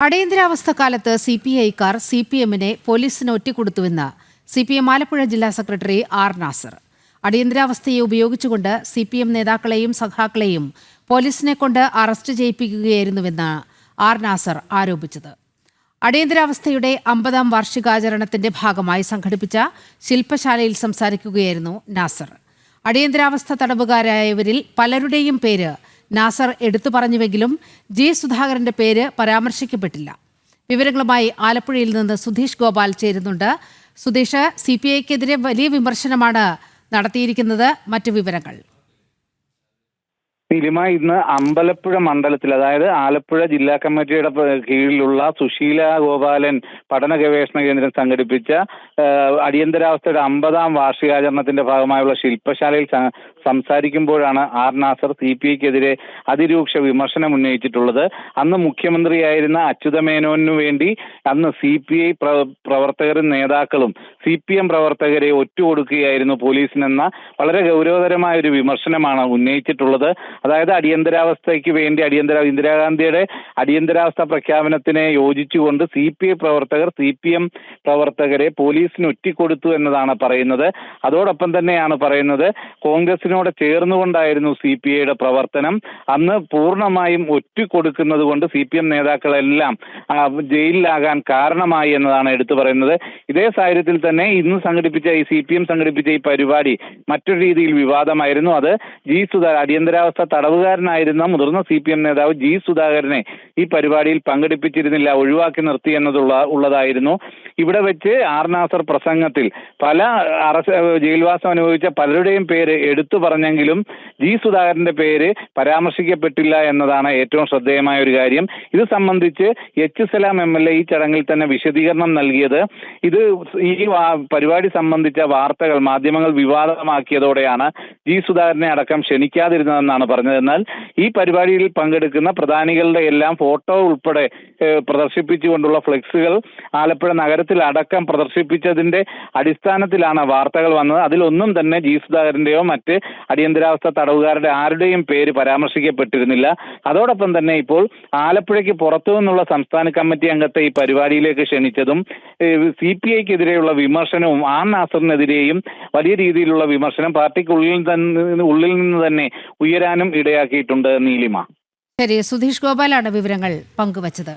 അടിയന്തരാവസ്ഥ കാലത്ത് CPIക്കാർ CPMനെ പോലീസിന് ഒറ്റിക്കൊടുത്തുവെന്ന് CPM ആലപ്പുഴ ജില്ലാ സെക്രട്ടറി ആർ നാസർ. അടിയന്തരാവസ്ഥയെ ഉപയോഗിച്ചുകൊണ്ട് CPM നേതാക്കളെയും സഖാക്കളെയും പോലീസിനെ കൊണ്ട് അറസ്റ്റ് ചെയ്യിപ്പിക്കുകയായിരുന്നുവെന്ന് ആർ നാസർ ആരോപിച്ചത്. അടിയന്തരാവസ്ഥയുടെ 50ാം വാർഷികാചരണത്തിന്റെ ഭാഗമായി സംഘടിപ്പിച്ച ശില്പശാലയിൽ സംസാരിക്കുകയായിരുന്നു നാസർ. അടിയന്തരാവസ്ഥ തടവുകാരായവരിൽ പലരുടെയും പേര് നാസർ എടുത്തു പറഞ്ഞുവെങ്കിലും ജി സുധാകരന്റെ പേര് പരാമർശിക്കപ്പെട്ടില്ല. വിവരങ്ങളുമായി ആലപ്പുഴയിൽ നിന്ന് സുധീഷ് ഗോപാൽ ചേരുന്നുണ്ട്. സുധീഷ്, CPIക്കെതിരെ വലിയ വിമർശനമാണ് നടത്തിയിരിക്കുന്നത്. മറ്റു വിവരങ്ങൾ? നീലിമ, ഇന്ന് അമ്പലപ്പുഴ മണ്ഡലത്തിൽ, അതായത് ആലപ്പുഴ ജില്ലാ കമ്മിറ്റിയുടെ കീഴിലുള്ള സുശീല ഗോപാലൻ പഠന ഗവേഷണ കേന്ദ്രം സംഘടിപ്പിച്ച അടിയന്തരാവസ്ഥയുടെ 50ാം വാർഷികാചരണത്തിന്റെ ഭാഗമായുള്ള ശില്പശാലയിൽ സംസാരിക്കുമ്പോഴാണ് ആർ നാസർ CPIക്കെതിരെ അതിരൂക്ഷ വിമർശനം ഉന്നയിച്ചിട്ടുള്ളത്. അന്ന് മുഖ്യമന്ത്രിയായിരുന്ന അച്യുതമേനോനു വേണ്ടി അന്ന് CPI പ്രവർത്തകരും നേതാക്കളും CPM പ്രവർത്തകരെ ഒറ്റുകൊടുക്കുകയായിരുന്നു പോലീസിനെന്ന വളരെ ഗൗരവതരമായ ഒരു വിമർശനമാണ് ഉന്നയിച്ചിട്ടുള്ളത്. അതായത് അടിയന്തരാവസ്ഥയ്ക്ക് വേണ്ടി ഇന്ദിരാഗാന്ധിയുടെ അടിയന്തരാവസ്ഥ പ്രഖ്യാപനത്തിനെ യോജിച്ചുകൊണ്ട് CPI പ്രവർത്തകർ CPM പ്രവർത്തകരെ പോലീസിന് ഒറ്റിക്കൊടുത്തു എന്നതാണ് പറയുന്നത്. അതോടൊപ്പം തന്നെയാണ് പറയുന്നത്, കോൺഗ്രസിനോട് ചേർന്നുകൊണ്ടായിരുന്നു CPIയുടെ പ്രവർത്തനം. അന്ന് പൂർണ്ണമായും ഒറ്റിക്കൊടുക്കുന്നത് കൊണ്ട് CPM നേതാക്കളെല്ലാം ജയിലിലാകാൻ കാരണമായി എന്നതാണ് എടുത്തു പറയുന്നത്. ഇതേ സാഹചര്യത്തിൽ തന്നെ ഇന്ന് സംഘടിപ്പിച്ച CPM സംഘടിപ്പിച്ച ഈ പരിപാടി മറ്റൊരു രീതിയിൽ വിവാദമായിരുന്നു. അത് ജി സുധാകരൻ, അടിയന്തരാവസ്ഥ തടവുകാരനായിരുന്ന മുതിർന്ന CPM നേതാവ് ജി സുധാകരനെ ഈ പരിപാടിയിൽ പങ്കെടുപ്പിച്ചിരുന്നില്ല, ഒഴിവാക്കി നിർത്തി ഉള്ളതായിരുന്നു. ഇവിടെ വെച്ച് ആർ നാസർ പ്രസംഗത്തിൽ പല ജയിൽവാസം അനുഭവിച്ച പലരുടെയും പേര് എടുത്തു പറഞ്ഞെങ്കിലും ജി സുധാകരന്റെ പേര് പരാമർശിക്കപ്പെട്ടില്ല എന്നതാണ് ഏറ്റവും ശ്രദ്ധേയമായ ഒരു കാര്യം. ഇത് സംബന്ധിച്ച് സലാം MLA ഈ ചടങ്ങിൽ തന്നെ വിശദീകരണം നൽകിയത്, ഇത് ഈ പരിപാടി സംബന്ധിച്ച വാർത്തകൾ മാധ്യമങ്ങൾ വിവാദമാക്കിയതോടെയാണ് ജി സുധാകരനെ അടക്കം ക്ഷണിക്കാതിരുന്നതെന്നാണ് പറഞ്ഞത്. എന്നാൽ ഈ പരിപാടിയിൽ പങ്കെടുക്കുന്ന പ്രധാനികളുടെ എല്ലാം ഫോട്ടോ ഉൾപ്പെടെ പ്രദർശിപ്പിച്ചുകൊണ്ടുള്ള ഫ്ലെക്സുകൾ ആലപ്പുഴ നഗരത്തിൽ അടക്കം പ്രദർശിപ്പിച്ചതിന്റെ അടിസ്ഥാനത്തിലാണ് വാർത്തകൾ വന്നത്. അതിലൊന്നും തന്നെ ജി സുധാകരന്റെയോ മറ്റ് അടിയന്തരാവസ്ഥ തടവുകാരുടെ ആരുടെയും പേര് പരാമർശിക്കപ്പെട്ടിരുന്നില്ല. അതോടൊപ്പം തന്നെ ഇപ്പോൾ ആലപ്പുഴയ്ക്ക് പുറത്തു നിന്നുള്ള സംസ്ഥാന കമ്മിറ്റി അംഗത്തെ ഈ പരിപാടിയിലേക്ക് ക്ഷണിച്ചതും CPIക്കെതിരെയുള്ള വിമർശനവും ആർ നാസറിനെതിരെയും വലിയ രീതിയിലുള്ള വിമർശനം പാർട്ടിക്കുള്ളിൽ നിന്ന് തന്നെ ഉയരാനും ഇടയാക്കിയിട്ടുണ്ട്. നീലിമ, ശരി, സുധീഷ് ഗോപാലാണ് വിവരങ്ങൾ പങ്കുവച്ചത്.